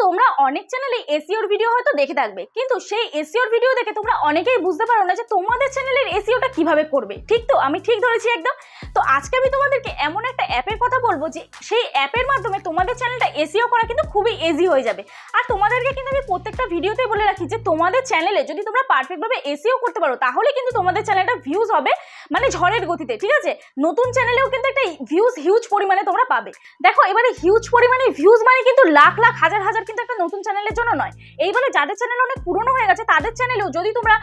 তোমরা অনেক চ্যানেলে এসইওর ভিডিও হয়তো দেখে থাকবে, কিন্তু সেই এসইওর ভিডিও দেখে তোমরা অনেকেই বুঝতে পারো না যে তোমাদের চ্যানেলের এসইওটা কিভাবে করবে। ঠিক তো? আমি ঠিক ধরেছি একদম। তো আজকে আমি তোমাদেরকে এমন একটা অ্যাপের কথা বলবো যে সেই অ্যাপের মাধ্যমে তোমাদের চ্যানেলটা এসইও করা কিন্তু খুবই ইজি হয়ে যাবে। আর তোমাদেরকে কিন্তু আমি প্রত্যেকটা ভিডিওতে বলে রাখি যে তোমাদের চ্যানেলে যদি তোমরা পারফেক্টভাবে এসইও করতে পারো তাহলে কিন্তু তোমাদের চ্যানেলটা ভিউজ হবে মানে ঝড়ের গতিতে। ঠিক আছে? নতুন চ্যানেলেও কিন্তু একটা ভিউজ হিউজ পরিমাণে তোমরা পাবে। দেখো, এবারে হিউজ পরিমাণে ভিউজ মানে কিন্তু লাখ লাখ হাজার হাজার কিন্তু একটা নতুন চ্যানেলের জন্য নয়। এইবারে যাদের চ্যানেল অনেক পুরনো হয়ে গেছে তাদের চ্যানেলেও যদি তোমরা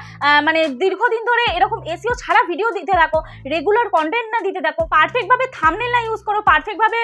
মানে দীর্ঘদিন ধরে এরকম এসইও ছাড়া ভিডিও দিতে থাকো, রেগুলার কন্টেন্ট না দিতে থাকো, পারফেক্টভাবে থাম্বনেল না ইউজ করো, পারফেক্টভাবে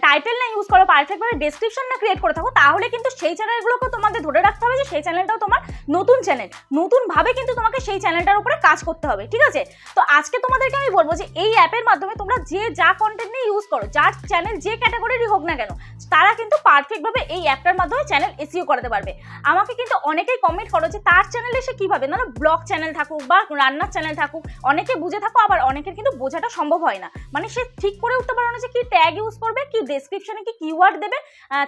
টাইটেল না ইউজ করো, পারফেক্টভাবে ডেসক্রিপশন না ক্রিয়েট করে থাকো, তাহলে কিন্তু সেই চ্যানেলগুলোকে তোমাদের ধরে রাখতে হবে যে সেই চ্যানেলটাও তোমার নতুন চ্যানেল, নতুনভাবে কিন্তু তোমাকে সেই চ্যানেলটার উপরে কাজ করতে হবে। ঠিক আছে? তো আজকে তোমাদেরকে আমি বলবো যে এই অ্যাপের মাধ্যমে তোমরা যে যা কন্টেন্ট নিয়ে ইউজ করো, যার চ্যানেল যে ক্যাটাগরিরই হোক না কেন, তারা কিন্তু পারফেক্টভাবে এই অ্যাপটার মাধ্যমে চ্যানেল এসইও করাতে পারবে। আমাকে কিন্তু অনেকেই কমেন্ট করো যে তার চ্যানেলে সে কিভাবে, না ব্লগ চ্যানেল থাকুক বা রান্নার চ্যানেল থাকুক, অনেকে বুঝে থাকো, আবার অনেকের কিন্তু বোঝাটা সম্ভব হয় না। মানে সে ঠিক করে উঠতে পারো না যে কি ট্যাগ ইউজ করবে, কি ডেসক্রিপশনে কি কিওয়ার্ড দেবে,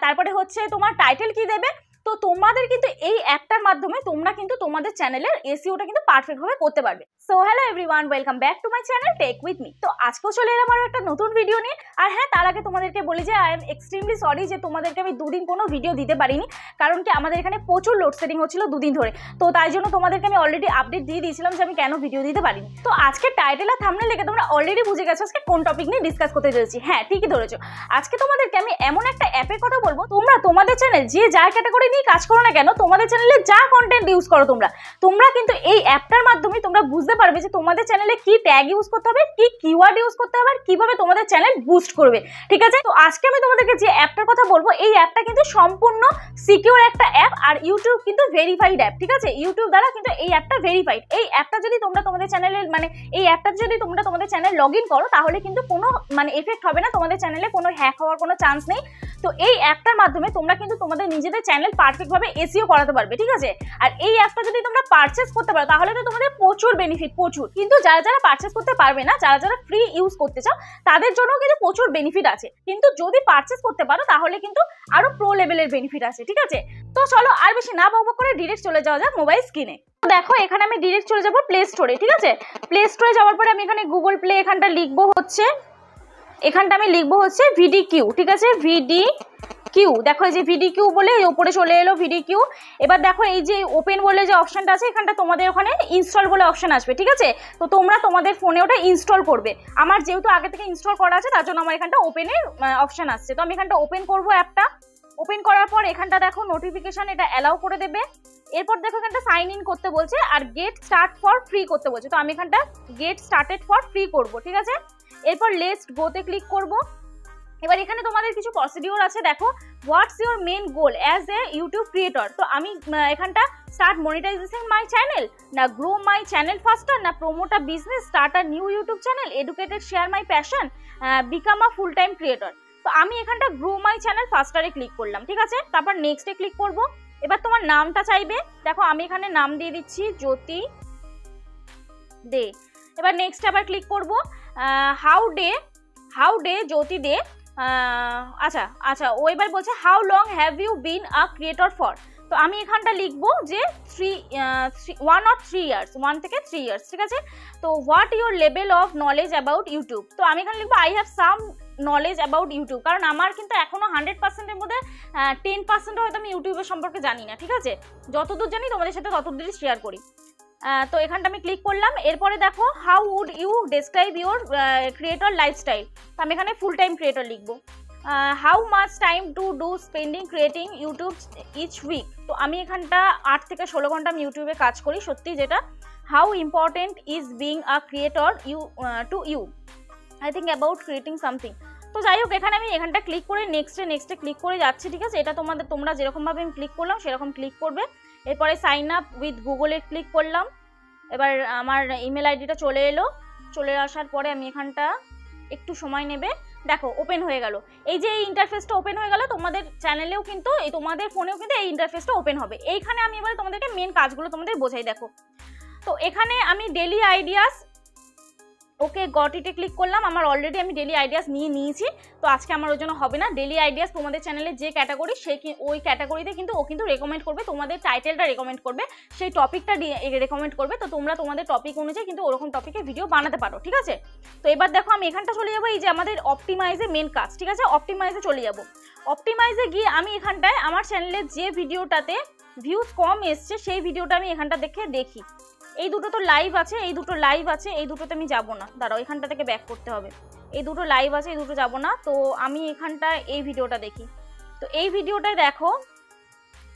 তারপরে হচ্ছে তোমার টাইটেল কি দেবে। তো তোমাদের কিন্তু এই অ্যাপটার মাধ্যমে তোমরা কিন্তু তোমাদের চ্যানেলের এসইওটা কিন্তু পারফেক্টভাবে করতে পারবে। So hello everyone, welcome back to my channel tech with me. তো আজকেও চলে এলাম আরও একটা নতুন ভিডিও নিয়ে। আর হ্যাঁ, তার আগে তোমাদেরকে বলি যে আই এম এক্সট্রিমলি সরি যে তোমাদেরকে আমি দুদিন কোনো ভিডিও দিতে পারিনি, কারণ কি আমাদের এখানে প্রচুর লোডশেডিং হচ্ছিল দুদিন ধরে। তো তাই জন্য তোমাদেরকে আমি অলরেডি আপডেট দিয়ে দিয়েছিলাম যে আমি কেন ভিডিও দিতে পারিনি। তো আজকে টাইটেল আর থাম্বনেল দেখে তোমরা অলরেডি বুঝে গেছো আজকে কোন টপিক নিয়ে ডিসকাস করতে চলেছি। হ্যাঁ, ঠিকই ধরেছো। আজকে তোমাদেরকে আমি এমন একটা অ্যাপের কথা বলবো, তোমরা তোমাদের চ্যানেল যে যা ক্যাটাগরি নিয়ে কাজ করো না কেন, তোমাদের চ্যানেলে যা কন্টেন্ট ইউজ করো তোমরা কিন্তু এই অ্যাপটার মাধ্যমে তোমরা বুঝতে পারবে যে তোমাদের চ্যানেলে কি ট্যাগ ইউজ করতে হবে, কি কিওয়ার্ড ইউজ করতে হবে, আর কিভাবে তোমাদের চ্যানেল বুস্ট করবে। ঠিক আছে? তো আজকে আমি তোমাদেরকে যে অ্যাপটার কথা বলবো, এই অ্যাপটা কিন্তু সম্পূর্ণ সিকিউর একটা অ্যাপ, আর ইউটিউব কিন্তু ভেরিফাইড অ্যাপ। ঠিক আছে? ইউটিউব দ্বারা কিন্তু এই অ্যাপটা ভেরিফাইড। এই অ্যাপটা যদি তোমরা তোমাদের চ্যানেলের মানে এই অ্যাপটা যদি তোমরা তোমাদের চ্যানেল লগ ইন করো, তাহলে কিন্তু কোনো মানে এফেক্ট হবে না, তোমাদের চ্যানেলে কোনো হ্যাক হওয়ার কোনো চান্স নেই। তো এই অ্যাপটার মাধ্যমে তোমরা কিন্তু তোমাদের নিজেদের চ্যানেল পারফেক্টভাবে এসইও করাতে পারবে। ঠিক আছে? আর এই অ্যাপটা যদি তোমরা পারচেস করতে পারো তাহলে তো তোমাদের প্রচুর বেনিফিট, প্রচুর। কিন্তু যারা যারা পারচেস করতে পারবে না, যারা যারা ফ্রি ইউজ করতে চাও, তাদের জন্য কিন্তু প্রচুর বেনিফিট আছে। কিন্তু যদি পারচেস করতে পারো তাহলে কিন্তু আরো প্রো লেভেলের বেনিফিট আছে। ঠিক আছে? তো চলো আর বেশি না বকবক করে ডিরেক্ট চলে যাওয়া যাক মোবাইল স্ক্রিনে। দেখো, এখানে আমি ডিরেক্ট চলে যাবো প্লে স্টোরে। ঠিক আছে? প্লে স্টোরে যাওয়ার পরে আমি এখানে গুগল প্লে এখানটা লিখবো হচ্ছে vidiq। ঠিক আছে? vidiq। দেখো এই যে vidiq বলে উপরে চলে এলো vidiq। এবার দেখো এই যে ওপেন বলে যে অপশনটা আছে, এখানটা তোমাদের ওখানে ইনস্টল বলে অপশন আসবে। ঠিক আছে? তো তোমরা তোমাদের ফোনে ওটা ইনস্টল করবে। আমার যেহেতু আগে থেকে ইনস্টল করা আছে তার জন্য আমার এখানটা ওপেনের অপশন আসছে। তো আমি এখানটা ওপেন করবো অ্যাপটা। ওপেন করার পর এখানটা দেখো নোটিফিকেশন, এটা অ্যালাউ করে দেবে। এরপর দেখো এখানটা সাইন ইন করতে বলছে আর গেট স্টার্ট ফর ফ্রি করতে বলছে। তো আমি এখানটা গেট স্টার্টেড ফর ফ্রি করবো। ঠিক আছে? এরপর লেটস গোতে ক্লিক করব। এবার এখানে তোমাদের কিছু প্রসিডিওর আছে। দেখো, what's your main goal as a YouTube creator. তো আমি এখানটা স্টার্ট মনিটাইজেশন মাই চ্যানেল, না গ্রো মাই চ্যানেল ফাস্টার, না promote a business, start a new YouTube channel, educated share my passion, become a full time creator. তো আমি এখানটা grow my channel ফাস্টারে click করলাম। ঠিক আছে? তারপর নেক্সটে ক্লিক করব। এবার তোমার নামটা চাইবে। দেখো আমি এখানে নাম দিয়ে দিচ্ছি জ্যোতি দে। এবার নেক্সট আবার ক্লিক করব। হাউ ডে জ্যোতি দে। আচ্ছা ও এবার বলছে how long have you been a creator for. তো আমি এখানটা লিখবো যে 1 or 3 years, 1 থেকে 3 years। ঠিক আছে? তো what your level of knowledge about YouTube. তো আমি এখানে লিখবো I have some knowledge about YouTube, কারণ আমার কিন্তু এখনো 100%-এর মধ্যে 10% হয়তো আমি ইউটিউবের সম্পর্কে জানি না। ঠিক আছে? যতদূর জানি তোমাদের সাথে ততদূরই শেয়ার করি। তো এখানটা আমি ক্লিক করলাম। এরপরে দেখো how would you describe your creator lifestyle. তো আমি এখানে ফুল টাইম ক্রিয়েটর লিখবো। How much time to do spending creating YouTube each week. তো আমি এখানটা 8 থেকে 16 ঘন্টা আমি ইউটিউবে কাজ করি সত্যি, যেটা how important is being a creator to you, I think about creating something. তো যাই হোক, এখানে আমি এখানটা ক্লিক করে নেক্সটে ক্লিক করে যাচ্ছি। ঠিক আছে? এটা তোমরা যেরকমভাবে আমি ক্লিক করলাম সেরকম ক্লিক করবে। এরপরে সাইন আপ উইথ গুগলে ক্লিক করলাম। এবার আমার ইমেল আইডিটা চলে আসার পরে আমি এখানটা একটু সময় নেবে। দেখো ওপেন হয়ে গেল। এই যে এই ইন্টারফেসটা ওপেন হয়ে গেল, তোমাদের চ্যানেলেও কিন্তু তোমাদের ফোনেও কিন্তু এই ইন্টারফেসটা ওপেন হবে। এইখানে আমি এবারে তোমাদেরকে মেন কাজগুলো তোমাদের বোঝাই। দেখো, তো এখানে আমি ডেলি আইডিয়াস ওকে গট ইটে ক্লিক করলাম। আমার অলরেডি আমি ডেলি আইডিয়াস নিয়ে নিয়েছি, তো আজকে আমার ওর জন্য হবে না। ডেলি আইডিয়াস তোমাদের চ্যানেলে যে ক্যাটাগরি, সেই ওই ক্যাটাগরিতে কিন্তু ও কিন্তু রেকমেন্ড করবে, তোমাদের টাইটেলটা রেকমেন্ড করবে, সেই টপিকটা রেকমেন্ড করবে। তো তোমরা তোমাদের টপিক অনুযায়ী কিন্তু ওরকম টপিকে ভিডিও বানাতে পারো, ঠিক আছে। তো এবার দেখো আমি এখানটা চলে যাবো, এই যে আমাদের অপটিমাইজে মেন কাজ, ঠিক আছে। অপটিমাইজে চলে যাবো। অপটিমাইজে গিয়ে আমি এখানটায় আমার চ্যানেলের যে ভিডিওটাতে ভিউজ কম এসছে সেই ভিডিওটা আমি এখানটা দেখি। এই দুটো তো লাইভ আছে, এই দুটো লাইভ আছে, এই দুটোতে আমি যাব না, দাঁড়াও এখানটা থেকে ব্যাক করতে হবে। এই দুটো লাইভ আছে, এই দুটো যাব না, তো আমি এখানটায় এই ভিডিওটা দেখি। তো এই ভিডিওটায় দেখো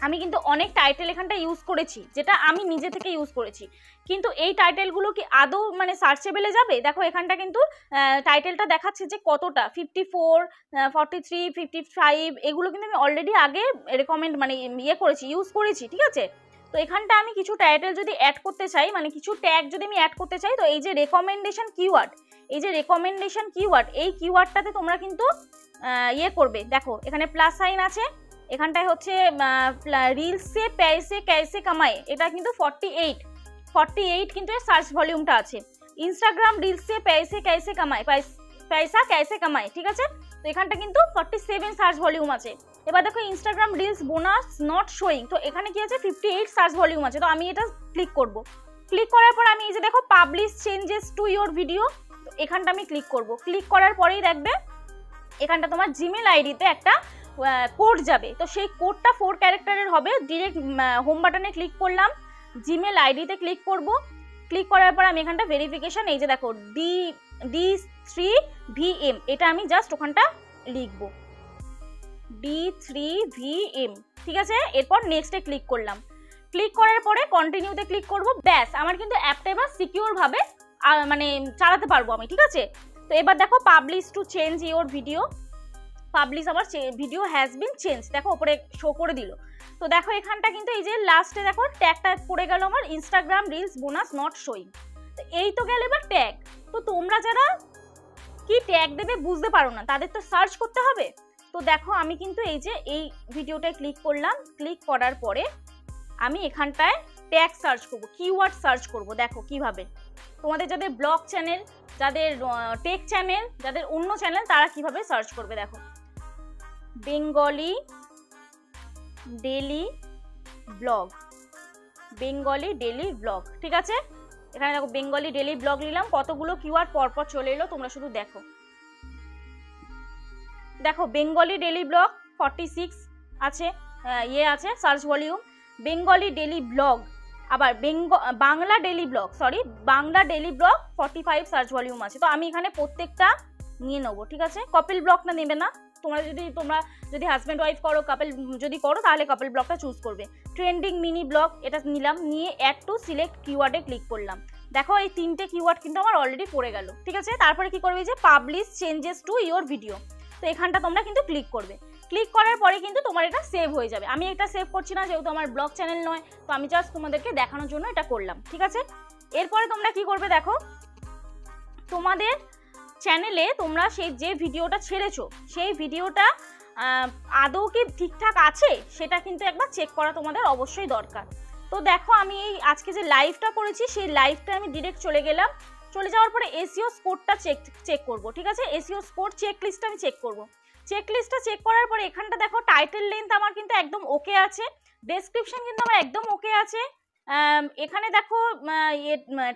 আমি কিন্তু অনেক টাইটেল এখানটা ইউজ করেছি, যেটা আমি নিজে থেকে ইউজ করেছি, কিন্তু এই টাইটেলগুলো কি আদৌ মানে সার্চেবেলে যাবে? দেখো এখানটা কিন্তু টাইটেলটা দেখাচ্ছে যে কতটা 54, 43, 55, এগুলো কিন্তু আমি অলরেডি আগে রেকমেন্ড মানে করেছি, ইউজ করেছি, ঠিক আছে। তো এখানটা আমি কিছু টাইটেল যদি অ্যাড করতে চাই, মানে কিছু ট্যাগ যদি আমি অ্যাড করতে চাই, তো এই যে রেকমেন্ডেশন কিওয়ার্ড, এই যে রেকমেন্ডেশন কিওয়ার্ড, এই কিওয়ার্ডটাতে তোমরা কিন্তু করবে। দেখো এখানে প্লাস সাইন আছে, এখানটায় হচ্ছে রিলসে पैसे कैसे কামায়, এটা কিন্তু 48 কিন্তু এর সার্চ ভলিউমটা আছে। ইনস্টাগ্রাম রিলসে पैसे कैसे কামায়, पैसा कैसे কামায়, ঠিক আছে। তো এখানটা কিন্তু 47 সার্চ ভলিউম আছে। এবার দেখো Instagram reels bonus not showing, তো এখানে কি আছে 58 সার্চ ভলিউম আছে। তো আমি এটা ক্লিক করব। ক্লিক করার পর আমি এই যে দেখো publish changes to your video, তো এখানটা আমি ক্লিক করব। ক্লিক করার পরেই দেখবে এখানটা তোমার জিমেল আইডিতে একটা কোড যাবে, তো সেই কোডটা 4 ক্যারেক্টারের হবে। ডিরেক্ট হোম বাটনে ক্লিক করলাম, জিমেল আইডিতে ক্লিক করব। ক্লিক করার পর আমি এখানটা ভেরিফিকেশন, এই যে দেখো D3VM, এটা আমি জাস্ট ওখানটা লিখবো D3VM, ঠিক আছে। এরপর নেক্সটে ক্লিক করলাম। ক্লিক করার পরে কন্টিনিউতে ক্লিক করব, ব্যাস আমার কিন্তু অ্যাপটা এবার সিকিউর ভাবে মানে চালাতে পারবো আমি, ঠিক আছে। তো এবার দেখো publish to change your video, publish আমার ভিডিও হ্যাজ বিন চেঞ্জ, দেখো উপরে শো করে দিল। তো দেখো এখানটা কিন্তু এই যে লাস্টে দেখো ট্যাগটা পড়ে গেল আমার, Instagram reels bonus not showing. তো এই তো গেল এবার ট্যাগ। তো তোমরা যারা কি ট্যাগ দেবে বুঝতে পারো না, তাদের তো সার্চ করতে হবে। তো দেখো আমি কিন্তু এই যে এই ভিডিওটায় ক্লিক করলাম, ক্লিক করার পরে আমি এখানটায় ট্যাগ সার্চ করব, কিওয়ার্ড সার্চ করব। দেখো কিভাবে তোমাদের যাদের ব্লগ চ্যানেল, যাদের টেক চ্যানেল, যাদের অন্য চ্যানেল, তারা কিভাবে সার্চ করবে। দেখো Bengali daily blog, Bengali daily blog, ঠিক আছে। এখানে দেখো বেঙ্গলি ডেলি ব্লগ নিলাম, কতগুলো কিওয়ার্ড পরপর চলে এলো, তোমরা শুধু দেখো। দেখো বেঙ্গলি ডেলি ব্লগ 46 আছে, আছে search volume. Bengali daily blog, আবার Bangla daily blog, Bangla daily blog 45 search volume আছে। তো আমি এখানে প্রত্যেকটা নিয়ে নেবো, ঠিক আছে। কাপল ব্লগটা নেবে না, তোমরা যদি হাজব্যান্ড ওয়াইফ করো, কাপল যদি করো তাহলে কাপল ব্লগটা চুজ করবে। ট্রেন্ডিং মিনি ব্লগ এটা নিলাম, নিয়ে অ্যাড টু সিলেক্ট কিওয়ার্ডে ক্লিক করলাম। দেখো এই 3টে কিওয়ার্ড কিন্তু আমার অলরেডি পড়ে গেল, ঠিক আছে। তারপরে কি করবে, যে publish changes to your video, তো এখানটা তোমরা কিন্তু ক্লিক করবে। ক্লিক করার পরে কিন্তু তোমার এটা সেভ হয়ে যাবে। আমি এটা সেভ করছি না, যেহেতু আমার ব্লগ চ্যানেল নয়, তো আমি জাস্ট তোমাদেরকে দেখানোর জন্য এটা করলাম, ঠিক আছে। এরপরে তোমরা কি করবে, দেখো তোমাদের চ্যানেলে তোমরা সেই যে ভিডিওটা ছেড়েছো, সেই ভিডিওটা আদৌ কি ঠিকঠাক আছে সেটা কিন্তু একবার চেক করা তোমাদের অবশ্যই দরকার। তো দেখো আমি এই আজকে যে লাইভটা করেছি, সেই লাইভটা আমি ডিরেক্ট চলে গেলাম। চলে যাওয়ার পরে এসইও স্কোরটা চেক করব, ঠিক আছে। এসইও স্কোর চেক লিস্টটা আমি চেক করব। চেক লিস্টটা চেক করার পরে এখানটা দেখো টাইটেল লেন্থ আমার কিন্তু একদম ওকে আছে, ডেসক্রিপশন কিন্তু আমার একদম ওকে আছে। এখানে দেখো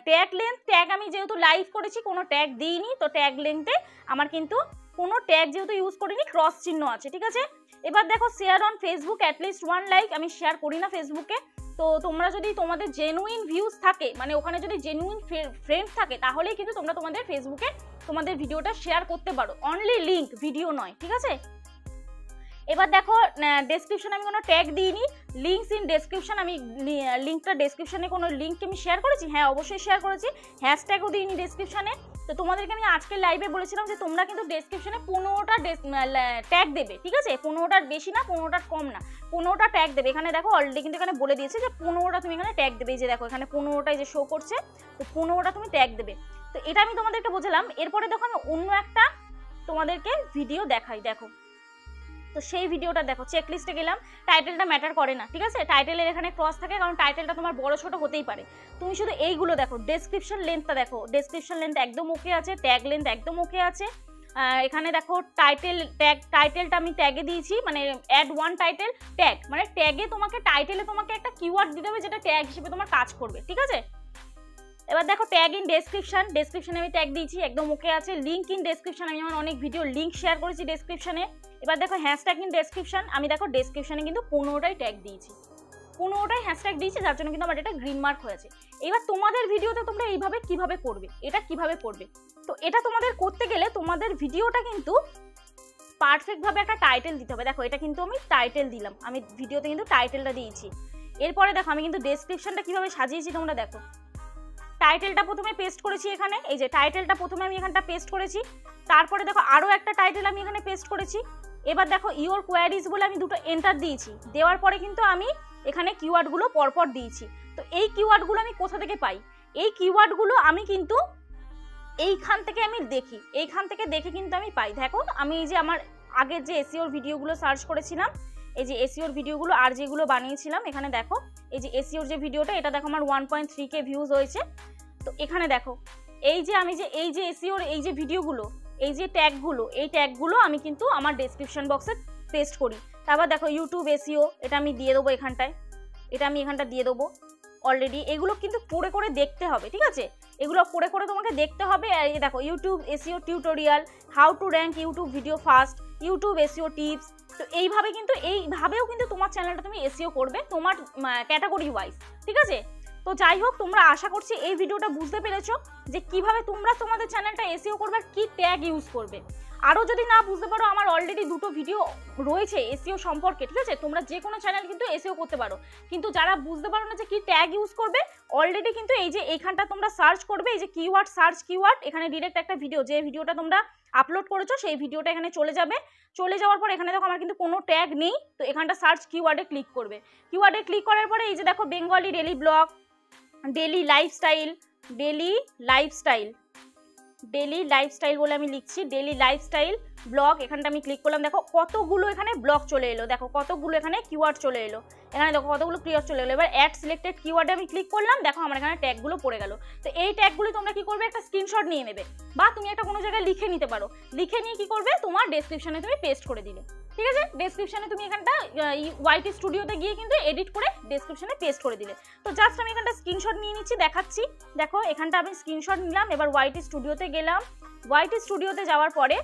ট্যাগ লেন্থ, ট্যাগ আমি যেহেতু লাইভ করেছি কোনো ট্যাগ দিইনি, তো ট্যাগ লেন্থে আমার কিন্তু কোনো ট্যাগ যেহেতু ইউজ করিনি, ক্রস চিহ্ন আছে, ঠিক আছে। এবার দেখো share on Facebook at least 1 like, আমি শেয়ার করি না ফেসবুকে। তো তোমরা যদি তোমাদের জেনুইন ভিউজ থাকে, মানে ওখানে যদি জেনুইন ফ্রেন্ডস থাকে, তাহলেই কিন্তু তোমরা তোমাদের ফেসবুকে তোমাদের ভিডিওটা শেয়ার করতে পারো, অনলি লিঙ্ক, ভিডিও নয়, ঠিক আছে। এবার দেখো ডেসক্রিপশনে আমি কোনো ট্যাগ দিইনি, লিঙ্কস ইন ডেসক্রিপশন, আমি লিঙ্কটা ডেসক্রিপশনে কোনো লিঙ্ক আমি শেয়ার করেছি, হ্যাঁ অবশ্যই শেয়ার করেছি, হ্যাশট্যাগও দিইনি ডেসক্রিপশনে। তো তোমাদেরকে আমি আজকের লাইভে বলেছিলাম যে তোমরা কিন্তু ডেসক্রিপশনে 15টা ট্যাগ দেবে, ঠিক আছে। 15টার বেশি না, 15টার কম না, 15টা ট্যাগ দেবে। এখানে দেখো অলরেডি কিন্তু এখানে বলে দিয়েছে যে 15টা তুমি এখানে ট্যাগ দেবে, এই যে দেখো এখানে 15টাই যে শো করছে, তো 15টা তুমি ট্যাগ দেবে। তো এটা আমি তোমাদেরকে বোঝালাম। এরপরে দেখো আমি অন্য একটা তোমাদেরকে ভিডিও দেখাই, দেখো তো সেই ভিডিওটা দেখো, চেক লিস্টে গেলাম, টাইটেলটা ম্যাটার করে না, ঠিক আছে, টাইটেলের এখানে ক্রস থাকে কারণ টাইটেলটা তোমার বড় ছোট হতেই পারে। তুমি শুধু এইগুলো দেখো, ডেসক্রিপশন লেন্থটা দেখো, ডেসক্রিপশন লেন্থ একদম ওকে আছে, ট্যাগ লেন্থ একদম ওকে আছে। এখানে দেখো টাইটেলটা আমি ট্যাগে দিয়েছি, মানে অ্যাড ওয়ান টাইটেল ট্যাগ, মানে ট্যাগে তোমাকে টাইটেলে তোমাকে একটা কিওয়ার্ড দিতে হবে যেটা ট্যাগ হিসেবে তোমার কাজ করবে, ঠিক আছে। এবার দেখো ট্যাগ ইন ডেসক্রিপশনে আমি ট্যাগ দিয়েছি, একদম ওকে আছে। লিঙ্ক ইন ডেসক্রিপশন, আমি আমার অনেক ভিডিও লিঙ্ক শেয়ার করেছি ডেসক্রিপশনে। এবার দেখো হ্যাশট্যাগ ইন ডেসক্রিপশন, আমি দেখো ডেসক্রিপশনে কিন্তু 15টাই ট্যাগ দিয়েছি, 15টাই হ্যাশট্যাগ দিয়েছি, যার জন্য কিন্তু আমার এটা গ্রিন মার্ক হয়েছে। এবার তোমাদের ভিডিওতে তোমরা এইভাবে কিভাবে করবে, এটা কিভাবে করবে, তো এটা তোমাদের করতে গেলে তোমাদের ভিডিওটা কিন্তু পারফেক্টভাবে একটা টাইটেল দিতে হবে। দেখো এটা কিন্তু আমি টাইটেল দিলাম, আমি ভিডিওতে কিন্তু টাইটেলটা দিয়েছি। এরপরে দেখো আমি কিন্তু ডেসক্রিপশনটা কিভাবে সাজিয়েছি তোমরা দেখো, টাইটেলটা প্রথমে পেস্ট করেছি এখানে, এই যে টাইটেলটা প্রথমে আমি এখানটা পেস্ট করেছি, তারপরে দেখো আরও একটা টাইটেল আমি এখানে পেস্ট করেছি। এবার দেখো ইওর কোয়ারিজ বলে আমি দুটো এন্টার দিয়েছি, দেওয়ার পরে কিন্তু আমি এখানে কিওয়ার্ডগুলো পরপর দিয়েছি। তো এই কিওয়ার্ডগুলো আমি কোথা থেকে পাই, এই কিওয়ার্ডগুলো আমি কিন্তু এইখান থেকে আমি দেখি, এইখান থেকে দেখে কিন্তু আমি পাই। দেখো আমি এই যে আমার আগের যে এসইওর ভিডিওগুলো সার্চ করেছিলাম, এই যে এসইওর ভিডিওগুলো আর যেগুলো বানিয়েছিলাম, এখানে দেখো এই যে এসইওর যে ভিডিওটা, এটা দেখো আমার 1.3K ভিউজ হয়েছে। তো এখানে দেখো এই যে আমি যে এই যে এসইওর এই যে ভিডিওগুলো, এই যে ট্যাগগুলো, এই ট্যাগগুলো আমি কিন্তু আমার ডেসক্রিপশন বক্সে পেস্ট করি। তারপর দেখো ইউটিউব এসইও, এটা আমি দিয়ে দেবো এখানটায়, এটা আমি এখানটা দিয়ে দেবো অলরেডি। এগুলো কিন্তু পড়ে করে দেখতে হবে, ঠিক আছে, এগুলো পড়ে করে তোমাকে দেখতে হবে। এই দেখো YouTube SEO tutorial, how to rank YouTube video fast, YouTube SEO tips. তো এইভাবেও কিন্তু তোমার চ্যানেলটা তুমি এসইও করবে তোমার ক্যাটাগরি ওয়াইজ, ঠিক আছে। তো যাই হোক, তোমরা আশা করছি এই ভিডিওটা বুঝতে পেরেছো যে কিভাবে তোমরা তোমাদের চ্যানেলটা এসইও করবে আর কি ট্যাগ ইউজ করবে। আরও যদি না বুঝতে পারো, আমার অলরেডি দুটো ভিডিও রয়েছে এসইও সম্পর্কে, ঠিক আছে, তোমরা যে কোনো চ্যানেল কিন্তু এসইও করতে পারো। কিন্তু যারা বুঝতে পারো না যে কি ট্যাগ ইউজ করবে, অলরেডি কিন্তু এই যে এইখানটা তোমরা সার্চ করবে, এই যে কিওয়ার্ড সার্চ কিওয়ার্ড, এখানে ডিরেক্ট একটা ভিডিও, যে ভিডিওটা তোমরা আপলোড করেছো সেই ভিডিওটা এখানে চলে যাবে। চলে যাওয়ার পর এখানে দেখো আমার কিন্তু কোনো ট্যাগ নেই, তো এখানটা সার্চ কিওয়ার্ডে ক্লিক করবে। কিওয়ার্ডে ক্লিক করার পরে এই যে দেখো Bengali daily blog, daily lifestyle বলে আমি লিখছি, ডেলি লাইফস্টাইল ব্লগ, এখানটা আমি ক্লিক করলাম। দেখো কতগুলো এখানে ব্লগ চলে এলো, দেখো কতগুলো এখানে কিওয়ার্ড চলে এলো, এখানে দেখো কতগুলো কিওয়ার্ড চলে এলো। এবার অ্যাড সিলেক্টেড কিওয়ার্ডে আমি ক্লিক করলাম, দেখো আমার এখানে ট্যাগগুলো পড়ে গেল। তো এই ট্যাগগুলো তোমরা কি করবে, একটা স্ক্রিনশট নিয়ে নেবে, বা তুমি একটা কোনো জায়গায় লিখে নিতে পারো। লিখে নিয়ে কি করবে, তোমার ডেসক্রিপশনে তুমি পেস্ট করে দিলে, ঠিক আছে। ডেসক্রিপশনে তুমি এখানটা ওয়াইটি স্টুডিওতে গিয়ে কিন্তু এডিট করে ডেসক্রিপশনে পেস্ট করে দিলে। তো জাস্ট আমি এখানটা স্ক্রিনশট নিয়ে নিচ্ছি, দেখাচ্ছি। দেখো এখানটা আমি স্ক্রিনশট নিলাম, এবার ওয়াইটি স্টুডিওতে গেলাম। ওয়াইটি স্টুডিওতে যাওয়ার পরে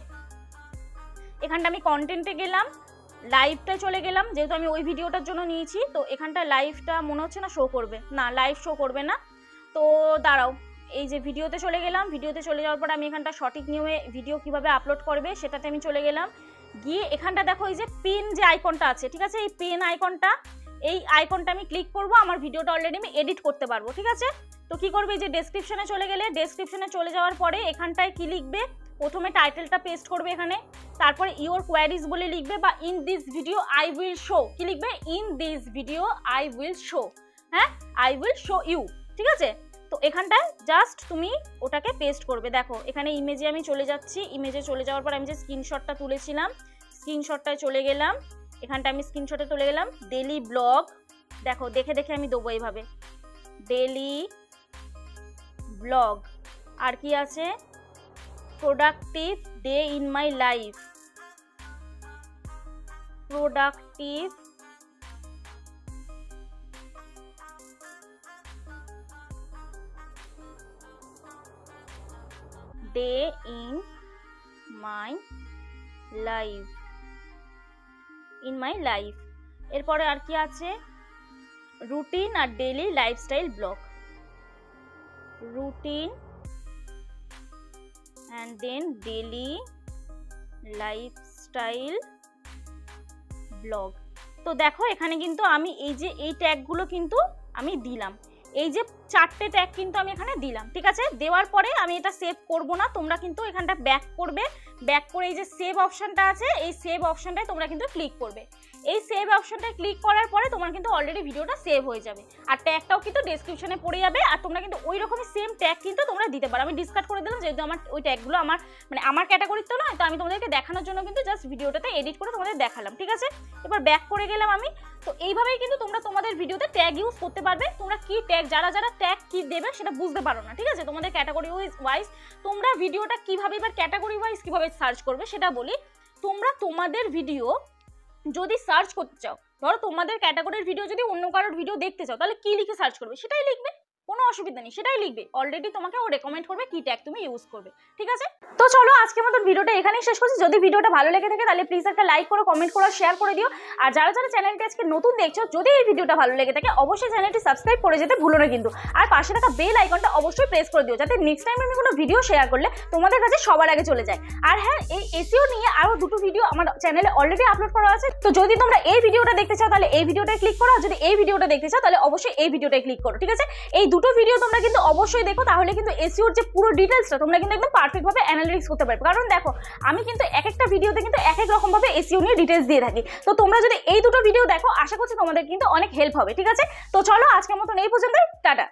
এখানটা আমি কন্টেন্টে গেলাম, লাইভটা চলে গেলাম, যেহেতু আমি ওই ভিডিওটার জন্য নিয়েছি। তো এখানটা লাইভটা মনে হচ্ছে না শো করবে, না লাইভ শো করবে না। তো দাঁড়াও, এই যে ভিডিওতে চলে গেলাম, ভিডিওতে চলে যাওয়ার পর আমি এখানটা সঠিক নিয়মে ভিডিও কিভাবে আপলোড করবে সেটাতে আমি চলে গেলাম। গিয়ে এখানটা দেখো এই যে পিন যে আইকনটা আছে, ঠিক আছে, এই পিন আইকনটা, এই আইকনটা আমি ক্লিক করব, আমার ভিডিওটা অলরেডি আমি এডিট করতে পারবো, ঠিক আছে। তো কি করবে, এই যে ডেসক্রিপশনে চলে গেলে, ডেসক্রিপশনে চলে যাওয়ার পরে এখানটায় কি লিখবে, প্রথমে টাইটেলটা পেস্ট করবে এখানে, তারপরে ইওর কোয়ারিজ বলে লিখবে, বা in this video I will show, কি লিখবে, in this video I will show, হ্যাঁ, আই উইল শো ইউ, ঠিক আছে। তো এখানটায় জাস্ট তুমি ওটাকে পেস্ট করবে। দেখো এখানে ইমেজে আমি চলে যাচ্ছি, ইমেজে চলে যাওয়ার পর আমি যে স্ক্রিনশটটা তুলেছিলাম, স্ক্রিনশটটায় চলে গেলাম, এখানটা আমি স্ক্রিনশটে চলে গেলাম। ডেলি ব্লগ, দেখো দেখে দেখে আমি দেবো এইভাবে, ডেলি ব্লগ। আর কি আছে, productive day in my life, productive day in my life, এরপরে আর কি আছে, রুটিন আর daily lifestyle vlog, routine and then daily lifestyle blog। তো দেখো এখানে কিন্তু আমি এই যে এই ট্যাগগুলো কিন্তু আমি দিলাম, এই যে 4টে ট্যাগ কিন্তু আমি এখানে দিলাম, ঠিক আছে। দেওয়ার পরে আমি এটা সেভ করব না, তোমরা কিন্তু এখানটা ব্যাক করবে, ব্যাক করে এই যে সেভ অপশনটা আছে, এই সেভ অপশনটায় তোমরা কিন্তু ক্লিক করবে। এই সেভ অপশনটা ক্লিক করার পরে তোমার কিন্তু অলরেডি ভিডিওটা সেভ হয়ে যাবে। আর ট্যাগটাও কিন্তু ডেসক্রিপশনে পড়ে যাবে। আর তোমরা কিন্তু ওই রকমই সেম ট্যাগ কিন্তু তোমরা দিতে পারো। আমি ডিসকার্ড করে দিলাম, যেহেতু আমার ওই ট্যাগগুলো আমার ক্যাটাগরির তো নয়, তো আমি তোমাদেরকে দেখানোর জন্য কিন্তু জাস্ট ভিডিওটাতে এডিট করে তোমাদের দেখালাম, ঠিক আছে। এবার ব্যাক করে গেলাম আমি। তো এইভাবেই কিন্তু তোমরা তোমাদের ভিডিওতে ট্যাগ ইউজ করতে পারবে। তোমরা কি ট্যাগ, যারা ট্যাগ কি দেবে সেটা বুঝতে পারো না, ঠিক আছে, তোমাদের ক্যাটাগরি ওয়াইজ তোমরা ভিডিওটা কিভাবে এবার ক্যাটাগরি ওয়াইজ কিভাবে সার্চ করবে সেটা বলি। তোমরা তোমাদের ভিডিও যদি সার্চ করতে চাও, ধরো তোমাদের ক্যাটাগরির ভিডিও যদি অন্য কারোর ভিডিও দেখতে চাও, তাহলে কি লিখে সার্চ করবে সেটাই লিখবে, কোনো অসুবিধা নেই, সেটাই লিখবে। অলরেডি তোমাকে ও রেকমেন্ড করবে কি ট্যাগ তুমি ইউজ করবে, ঠিক আছে। তো চলো আজকের মতন ভিডিওটা এখানেই শেষ করছি। যদি ভিডিওটা ভালো লেগে থাকে তাহলে প্লিজ একটা লাইক করো, কমেন্ট করো, শেয়ার করে দিও। আর যারা চ্যানেলটি আজকে নতুন দেখছো, যদি এই ভিডিওটা ভালো লেগে থাকে অবশ্যই চ্যানেলটি সাবস্ক্রাইব করে যেতে ভুলো না কিন্তু। আর পাশে থাকা বেল আইকনটা অবশ্যই প্রেস করে দিও, যাতে নেক্সট টাইম আমি কোনো ভিডিও শেয়ার করলে তোমাদের কাছে সবার আগে চলে যায়। আর হ্যাঁ, এই এসইও নিয়ে আরো দুটো ভিডিও আমার চ্যানেলে অলরেডি আপলোড করা আছে। তো যদি তোমরা এই ভিডিওটা দেখতে চাও তাহলে এই ভিডিওটায় ক্লিক করো, আর যদি এই ভিডিওটা দেখতে চাও তাহলে অবশ্যই এই ভিডিওটায় ক্লিক করো, ঠিক আছে। এই দুটো ভিডিও তোমরা কিন্তু অবশ্যই দেখো, তাহলে কিন্তু এসইওর যে পুরো ডিটেইলসটা তোমরা কিন্তু একদম পারফেক্ট ভাবে অ্যানালাইসিস করতে পারবে। কারণ দেখো, আমি কিন্তু এক একটা ভিডিওতে কিন্তু এক এক রকম ভাবে এসইও নিয়ে ডিটেইলস দিয়ে থাকি। তো তোমরা যদি এই দুটো ভিডিও দেখো, আশা করছি তোমাদের কিন্তু অনেক হেল্প হবে, ঠিক আছে। তো চলো আজকের মতন এই পর্যন্তই, টাটা।